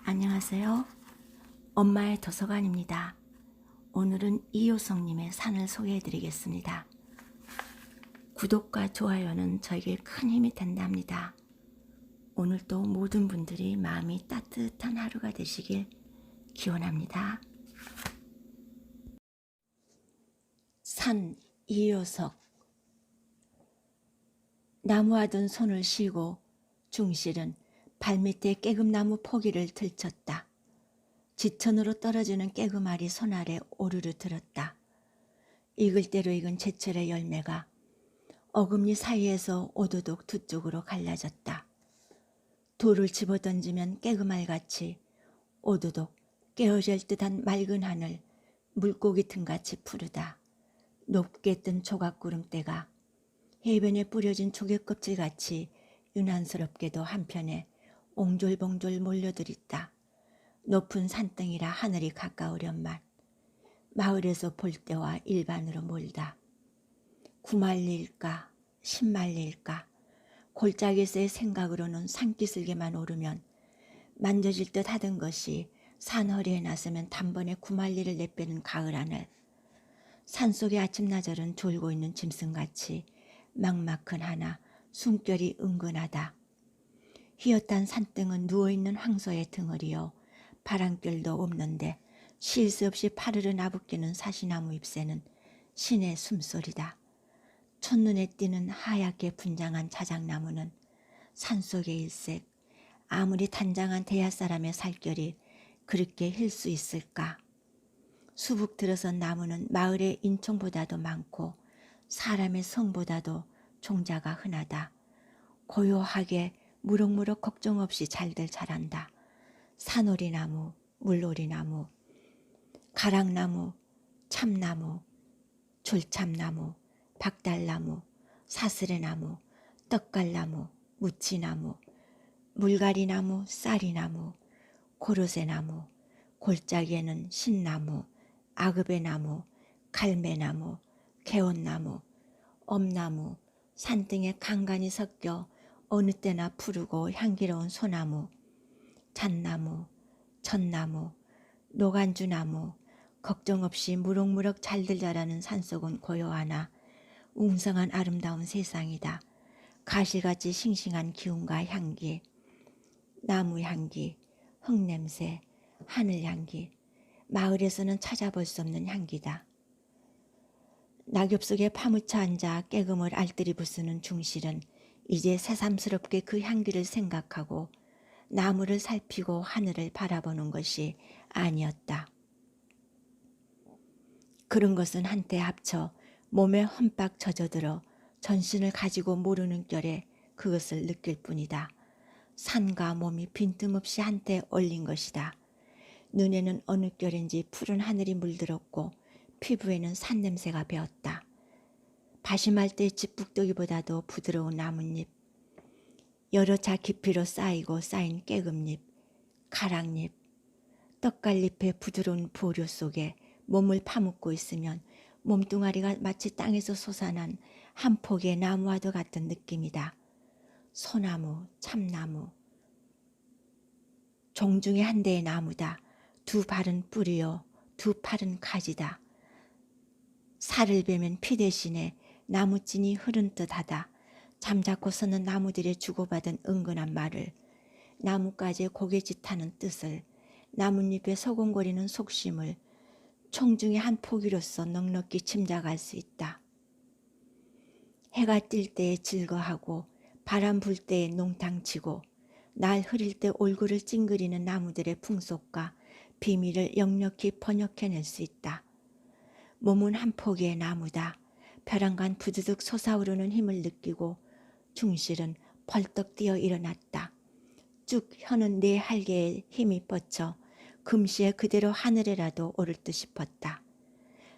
안녕하세요. 엄마의 도서관입니다. 오늘은 이효성님의 산을 소개해 드리겠습니다. 구독과 좋아요는 저에게 큰 힘이 된답니다. 오늘도 모든 분들이 마음이 따뜻한 하루가 되시길 기원합니다. 산 이효석. 나무하던 손을 쉬고 중실은 발밑에 깨금나무 포기를 들쳤다. 지천으로 떨어지는 깨금알이 손아래 오르르 들었다. 익을 대로 익은 제철의 열매가 어금니 사이에서 오도독 두 쪽으로 갈라졌다. 돌을 집어던지면 깨금알같이 오도독 깨어질 듯한 맑은 하늘, 물고기 틈같이 푸르다. 높게 뜬 조각구름대가 해변에 뿌려진 조개껍질같이 유난스럽게도 한편에 옹졸봉졸 몰려들있다. 높은 산등이라 하늘이 가까우련만 마을에서 볼 때와 일반으로 멀다. 9만리일까 10만리일까 골짜기에서의 생각으로는 산기슭에만 오르면 만져질 듯 하던 것이 산허리에 나서면 단번에 9만리를 내빼는 가을 하늘. 산속의 아침나절은 졸고 있는 짐승같이 막막한 하나 숨결이 은근하다. 희어탄 산등은 누워있는 황소의 등허리요. 바람결도 없는데 쉴 새 없이 파르르 나부끼는 사시나무 잎새는 신의 숨소리다. 첫눈에 띄는 하얗게 분장한 자작나무는 산속의 일색, 아무리 단장한 대야사람의 살결이 그렇게 힐 수 있을까. 수북 들어선 나무는 마을의 인총보다도 많고 사람의 성보다도 종자가 흔하다. 고요하게 무럭무럭 걱정 없이 잘들 자란다. 산오리나무, 물오리나무, 가락나무, 참나무, 졸참나무, 박달나무, 사스레나무, 떡갈나무, 무치나무, 물가리나무, 쌀이나무, 고로쇠나무, 골짜기에는 신나무, 아급의나무, 갈매나무, 개온나무, 엄나무, 산등에 간간히 섞여 어느 때나 푸르고 향기로운 소나무, 잣나무, 전나무, 노간주나무, 걱정 없이 무럭무럭 잘들 자라는 산속은 고요하나 웅성한 아름다운 세상이다. 가시같이 싱싱한 기운과 향기, 나무 향기, 흙냄새, 하늘 향기, 마을에서는 찾아볼 수 없는 향기다. 낙엽 속에 파묻혀 앉아 깨금을 알뜰히 부수는 중실은 이제 새삼스럽게 그 향기를 생각하고 나무를 살피고 하늘을 바라보는 것이 아니었다. 그런 것은 한때 합쳐 몸에 험박 젖어들어 전신을 가지고 모르는 결에 그것을 느낄 뿐이다. 산과 몸이 빈틈없이 한때 얼린 것이다. 눈에는 어느 결인지 푸른 하늘이 물들었고 피부에는 산냄새가 배었다. 바심할 때 집북더기보다도 부드러운 나뭇잎, 여러 자 깊이로 쌓이고 쌓인 깨금잎, 가락잎, 떡갈잎의 부드러운 보류 속에 몸을 파묻고 있으면 몸뚱아리가 마치 땅에서 솟아난 한 폭의 나무와도 같은 느낌이다. 소나무, 참나무, 종중의 한 대의 나무다. 두 발은 뿌리요, 두 팔은 가지다. 살을 베면 피 대신에 나무찐이 흐른 듯하다. 잠자코 서는 나무들의 주고받은 은근한 말을, 나뭇가지에 고개짓하는 뜻을, 나뭇잎에 소곤거리는 속심을 총중의 한 포기로서 넉넉히 짐작할 수 있다. 해가 뜰 때에 즐거하고 바람 불 때에 농탕치고 날 흐릴 때 얼굴을 찡그리는 나무들의 풍속과 비밀을 역력히 번역해낼 수 있다. 몸은 한 포기의 나무다. 벼랑간 부드득 솟아오르는 힘을 느끼고 중실은 벌떡 뛰어 일어났다. 쭉 혀는 네 할개에 힘이 뻗쳐 금시에 그대로 하늘에라도 오를 듯 싶었다.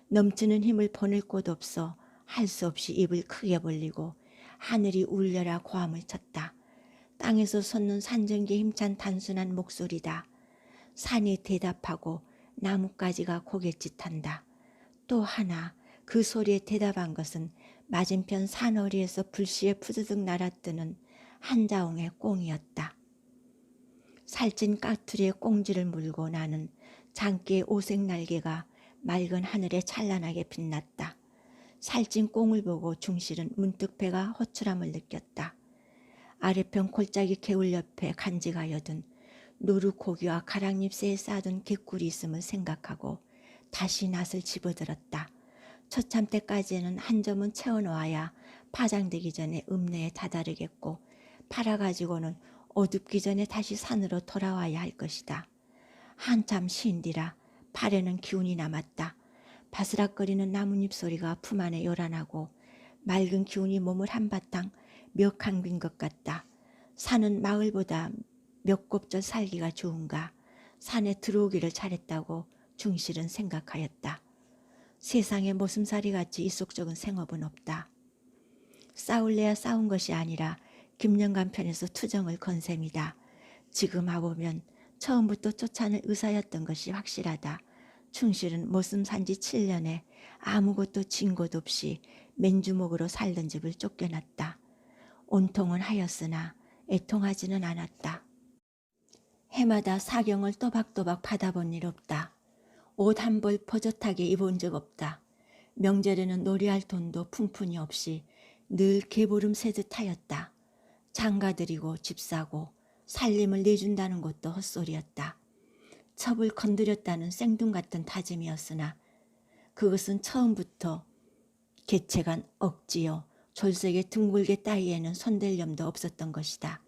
넘치는 힘을 보낼 곳 없어 할 수 없이 입을 크게 벌리고 하늘이 울려라 고함을 쳤다. 땅에서 솟는 산전기에 힘찬 단순한 목소리다. 산이 대답하고 나뭇가지가 고갯짓한다. 또 하나 그 소리에 대답한 것은 맞은편 산허리에서 불시에 푸드득 날아뜨는 한 자웅의 꽁이었다. 살찐 까투리에 꽁지를 물고 나는 장기의 오색 날개가 맑은 하늘에 찬란하게 빛났다. 살찐 꽁을 보고 중실은 문득 배가 허출함을 느꼈다. 아래편 골짜기 개울 옆에 간직하여둔 노루 고기와 가랑잎새에 싸둔 개꿀이 있음을 생각하고 다시 낫을 집어들었다. 처참 때까지는 한 점은 채워놓아야 파장되기 전에 읍내에 다다르겠고 팔아가지고는 어둡기 전에 다시 산으로 돌아와야 할 것이다. 한참 쉰 뒤라 팔에는 기운이 남았다. 바스락거리는 나뭇잎 소리가 품 안에 요란하고 맑은 기운이 몸을 한바탕 멱한빈 것 같다. 산은 마을보다 몇 곱절 살기가 좋은가. 산에 들어오기를 잘했다고 중실은 생각하였다. 세상에 모슴살이같이 이속적인 생업은 없다. 싸울래야 싸운 것이 아니라 김영감 편에서 투정을 건 셈이다. 지금 와보면 처음부터 쫓아낼 의사였던 것이 확실하다. 충실은 모슴 산지 7년에 아무것도 진 것 없이 맨주먹으로 살던 집을 쫓겨났다. 온통은 하였으나 애통하지는 않았다. 해마다 사경을 또박또박 받아본 일 없다. 옷 한 벌 버젓하게 입은 적 없다. 명절에는 놀이할 돈도 푼푼이 없이 늘 개보름 새듯 하였다. 장가들이고 집 사고 살림을 내준다는 것도 헛소리였다. 첩을 건드렸다는 생뚱같은 다짐이었으나 그것은 처음부터 개체간 억지요 졸속에 둥글게 따위에는 손댈 염도 없었던 것이다.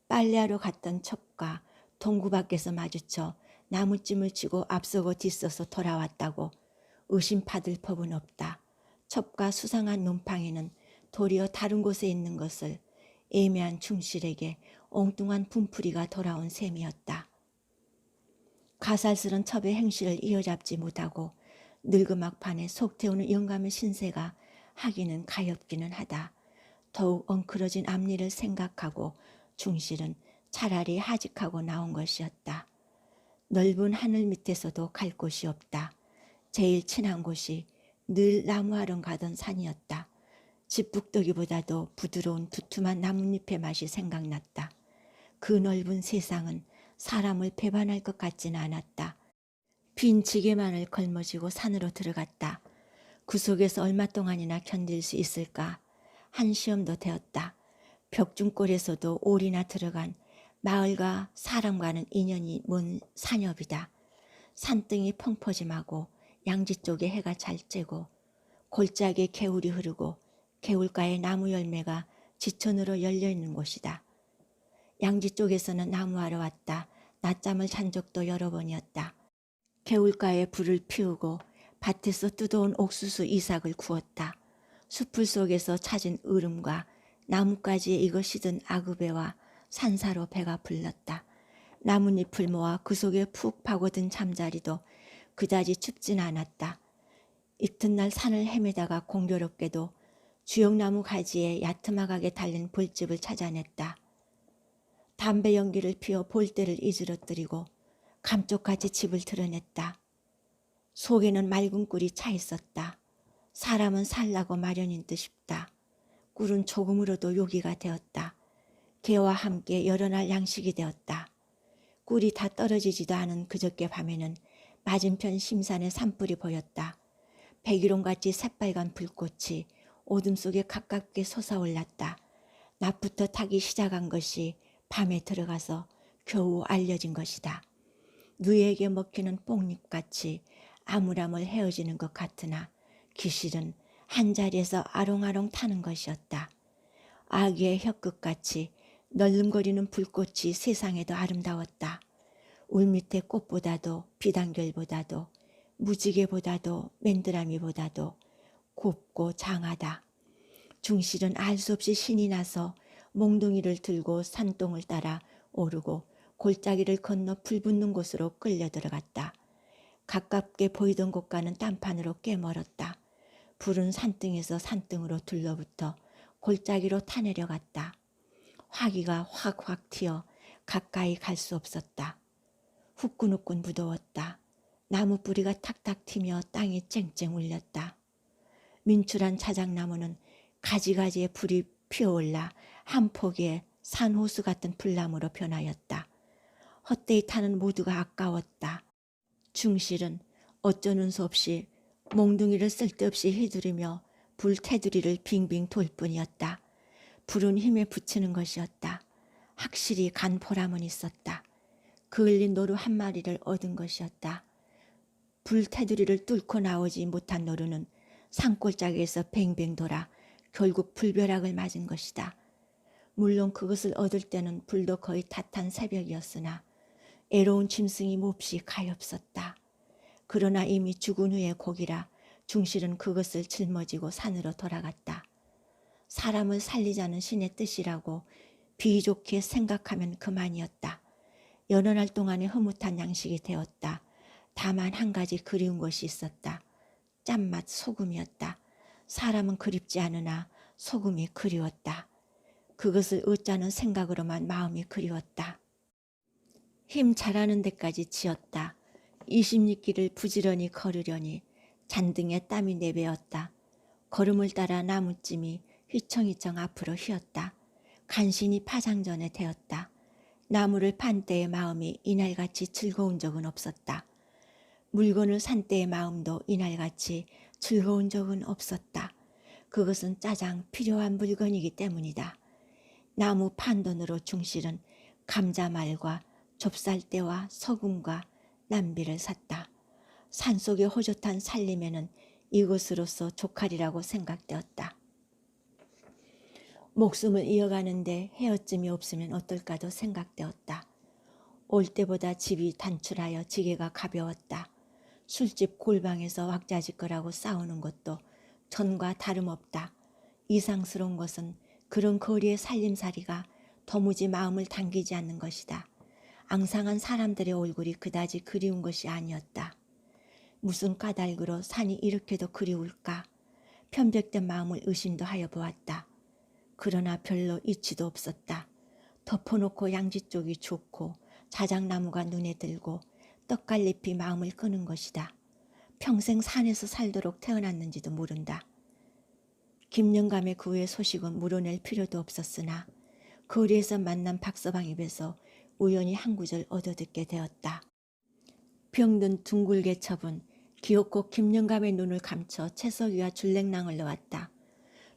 빨래하러 갔던 첩과 동구 밖에서 마주쳐 나무찜을 치고 앞서고 뒤서서 돌아왔다고 의심받을 법은 없다. 첩과 수상한 눈팡이는 도리어 다른 곳에 있는 것을 애매한 충실에게 엉뚱한 분풀이가 돌아온 셈이었다. 가살스런 첩의 행실을 이어잡지 못하고 늙음막판에 속 태우는 영감의 신세가 하기는 가엾기는 하다. 더욱 엉클어진 앞일을 생각하고 충실은 차라리 하직하고 나온 것이었다. 넓은 하늘 밑에서도 갈 곳이 없다. 제일 친한 곳이 늘 나무하러 가던 산이었다. 집북더기보다도 부드러운 두툼한 나뭇잎의 맛이 생각났다. 그 넓은 세상은 사람을 배반할 것 같지는 않았다. 빈 지게만을 걸머쥐고 산으로 들어갔다. 그 속에서 얼마 동안이나 견딜 수 있을까? 한시험도 되었다. 벽중골에서도 올이나 들어간 마을과 사람과는 인연이 먼 산엽이다. 산등이 펑퍼짐하고 양지 쪽에 해가 잘 쬐고 골짜기에 개울이 흐르고 개울가에 나무 열매가 지천으로 열려있는 곳이다. 양지 쪽에서는 나무하러 왔다. 낮잠을 잔 적도 여러 번이었다. 개울가에 불을 피우고 밭에서 뜯어온 옥수수 이삭을 구웠다. 숲풀 속에서 찾은 으름과 나뭇가지에 익어 시든 아그배와 산사로 배가 불렀다. 나뭇잎을 모아 그 속에 푹 파고든 잠자리도 그다지 춥진 않았다. 이튿날 산을 헤매다가 공교롭게도 주영나무 가지에 야트막하게 달린 볼집을 찾아냈다. 담배 연기를 피워 볼대를 이즈러뜨리고 감쪽같이 집을 드러냈다. 속에는 맑은 꿀이 차 있었다. 사람은 살라고 마련인 듯 싶다. 꿀은 조금으로도 요기가 되었다. 개와 함께 여러 날 양식이 되었다. 꿀이 다 떨어지지도 않은 그저께 밤에는 맞은편 심산에 산불이 보였다. 백일홍같이 새빨간 불꽃이 어둠 속에 가깝게 솟아올랐다. 낮부터 타기 시작한 것이 밤에 들어가서 겨우 알려진 것이다. 누이에게 먹히는 뽕잎같이 아물아물 헤어지는 것 같으나 기실은 한자리에서 아롱아롱 타는 것이었다. 아기의 혀끝같이 널름거리는 불꽃이 세상에도 아름다웠다. 울밑의 꽃보다도 비단결보다도 무지개보다도 맨드라미보다도 곱고 장하다. 중실은 알 수 없이 신이 나서 몽둥이를 들고 산동을 따라 오르고 골짜기를 건너 불 붙는 곳으로 끌려 들어갔다. 가깝게 보이던 곳과는 딴판으로 꽤 멀었다. 불은 산등에서 산등으로 둘러붙어 골짜기로 타내려갔다. 화기가 확확 튀어 가까이 갈 수 없었다. 후끈후끈 무더웠다. 나무 뿌리가 탁탁 튀며 땅이 쨍쨍 울렸다. 민출한 자작나무는 가지가지에 불이 피어올라 한 포기에 산호수 같은 불나무로 변하였다. 헛되이 타는 모두가 아까웠다. 중실은 어쩌는 수 없이 몽둥이를 쓸데없이 휘두르며 불 테두리를 빙빙 돌 뿐이었다. 불은 힘에 붙이는 것이었다. 확실히 간 보람은 있었다. 그을린 노루 한 마리를 얻은 것이었다. 불 테두리를 뚫고 나오지 못한 노루는 산골짜기에서 뱅뱅 돌아 결국 불벼락을 맞은 것이다. 물론 그것을 얻을 때는 불도 거의 탓한 새벽이었으나 애로운 짐승이 몹시 가엾었다. 그러나 이미 죽은 후의 고기라 중실은 그것을 짊어지고 산으로 돌아갔다. 사람을 살리자는 신의 뜻이라고 비좋게 생각하면 그만이었다. 여러 날 동안의 흐뭇한 양식이 되었다. 다만 한 가지 그리운 것이 있었다. 짠맛 소금이었다. 사람은 그립지 않으나 소금이 그리웠다. 그것을 얻자는 생각으로만 마음이 그리웠다. 힘 잘하는 데까지 지었다. 20리길을 부지런히 걸으려니 잔등에 땀이 내배었다. 걸음을 따라 나무찜이 휘청휘청 앞으로 휘었다. 간신히 파장전에 되었다. 나무를 판 때의 마음이 이날같이 즐거운 적은 없었다. 물건을 산 때의 마음도 이날같이 즐거운 적은 없었다. 그것은 짜장 필요한 물건이기 때문이다. 나무 판 돈으로 중실은 감자말과 좁쌀대와 소금과 남비를 샀다. 산속의 호젓한 살림에는 이것으로서 족할이라고 생각되었다. 목숨을 이어가는데 헤어짐이 없으면 어떨까도 생각되었다. 올 때보다 집이 단출하여 지게가 가벼웠다. 술집 골방에서 왁자지껄하고 싸우는 것도 전과 다름없다. 이상스러운 것은 그런 거리의 살림살이가 도무지 마음을 당기지 않는 것이다. 앙상한 사람들의 얼굴이 그다지 그리운 것이 아니었다. 무슨 까닭으로 산이 이렇게도 그리울까? 편백된 마음을 의심도 하여 보았다. 그러나 별로 이치도 없었다. 덮어놓고 양지 쪽이 좋고 자작나무가 눈에 들고 떡갈잎이 마음을 끄는 것이다. 평생 산에서 살도록 태어났는지도 모른다. 김영감의 그 후의 소식은 물어낼 필요도 없었으나 거리에서 만난 박서방 입에서 우연히 한 구절 얻어듣게 되었다. 병든 둥글게 쳐분 기어코 김영감의 눈을 감춰 채석이와 줄랭랑을 놓았다.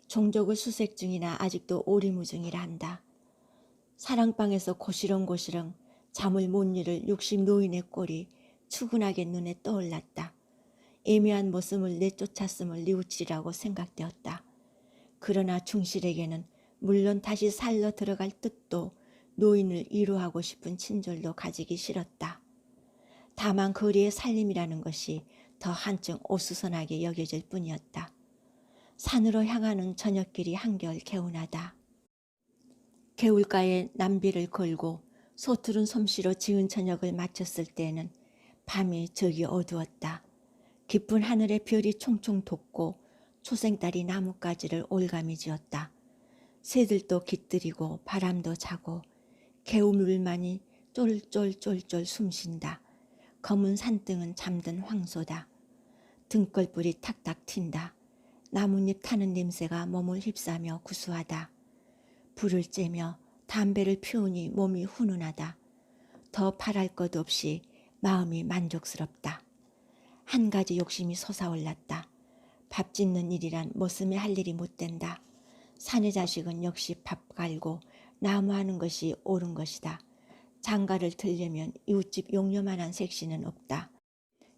종족을 수색 중이나 아직도 오리무중이라 한다. 사랑방에서 고시렁고시렁 잠을 못 이룰 60 노인의 꼴이 추근하게 눈에 떠올랐다. 애매한 모습을 내쫓았음을 뉘우치리라고 생각되었다. 그러나 중실에게는 물론 다시 살러 들어갈 뜻도 노인을 위로하고 싶은 친절도 가지기 싫었다. 다만 거리의 살림이라는 것이 더 한층 어수선하게 여겨질 뿐이었다. 산으로 향하는 저녁길이 한결 개운하다. 개울가에 남비를 걸고 소투른 솜씨로 지은 저녁을 마쳤을 때에는 밤이 저기 어두웠다. 깊은 하늘에 별이 총총 돋고 초생달이 나뭇가지를 올가미 지었다. 새들도 깃들이고 바람도 자고 개울물만이 쫄쫄쫄쫄 숨쉰다. 검은 산등은 잠든 황소다. 등걸불이 탁탁 튄다. 나뭇잎 타는 냄새가 몸을 휩싸며 구수하다. 불을 쬐며 담배를 피우니 몸이 훈훈하다. 더 바랄 것 없이 마음이 만족스럽다. 한 가지 욕심이 솟아올랐다. 밥 짓는 일이란 머슴이 할 일이 못 된다. 사내 자식은 역시 밥 갈고 나무하는 것이 옳은 것이다. 장가를 들려면 이웃집 용녀만한 색시는 없다.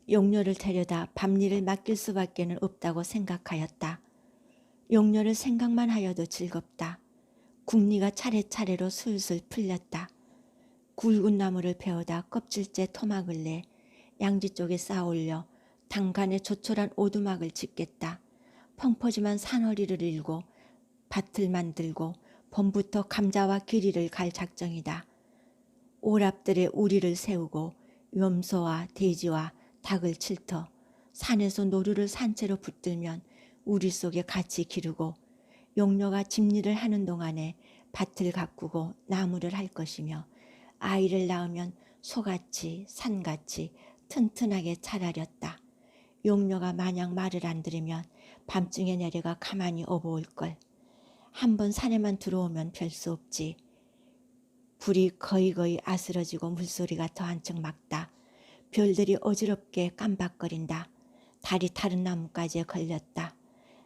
용녀를 데려다 밥일을 맡길 수밖에는 없다고 생각하였다. 용녀를 생각만 하여도 즐겁다. 국리가 차례차례로 술술 풀렸다. 굵은 나무를 베어다 껍질째 토막을 내 양지 쪽에 쌓아올려 단간에 조촐한 오두막을 짓겠다. 펑퍼짐한 산허리를 일고 밭을 만들고 봄부터 감자와 기리를 갈 작정이다. 오랍들의 우리를 세우고 염소와 돼지와 닭을 칠터 산에서 노루를 산채로 붙들면 우리 속에 같이 기르고 용녀가 집일을 하는 동안에 밭을 가꾸고 나무를 할 것이며 아이를 낳으면 소같이 산같이 튼튼하게 자라렸다. 용녀가 만약 말을 안 들으면 밤중에 내려가 가만히 업어올 걸. 한번 산에만 들어오면 별 수 없지. 불이 거의 아스러지고 물소리가 더 한층 막다. 별들이 어지럽게 깜박거린다. 달이 다른 나뭇가지에 걸렸다.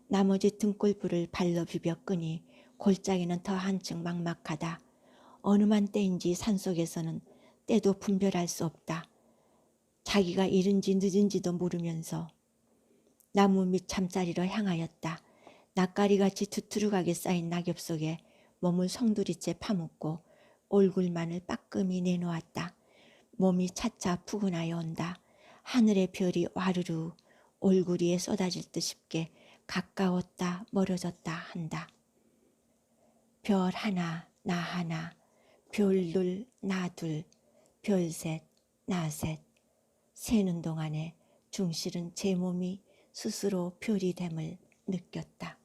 나머지 등골불을 발로 비벼 끄니 골짜기는 더 한층 막막하다. 어느만 때인지 산속에서는 때도 분별할 수 없다. 자기가 이른지 늦은지도 모르면서 나무 밑 잠자리로 향하였다. 낯가리같이 두투룩하게 쌓인 낙엽 속에 몸을 송두리째 파묻고 얼굴만을 빠끔히 내놓았다. 몸이 차차 푸근하여 온다. 하늘의 별이 와르르 얼굴 위에 쏟아질 듯 싶게 가까웠다 멀어졌다 한다. 별 하나 나 하나, 별 둘 나 둘, 별 셋 나 셋. 세는 동안에 중실은 제 몸이 스스로 별이 됨을 느꼈다.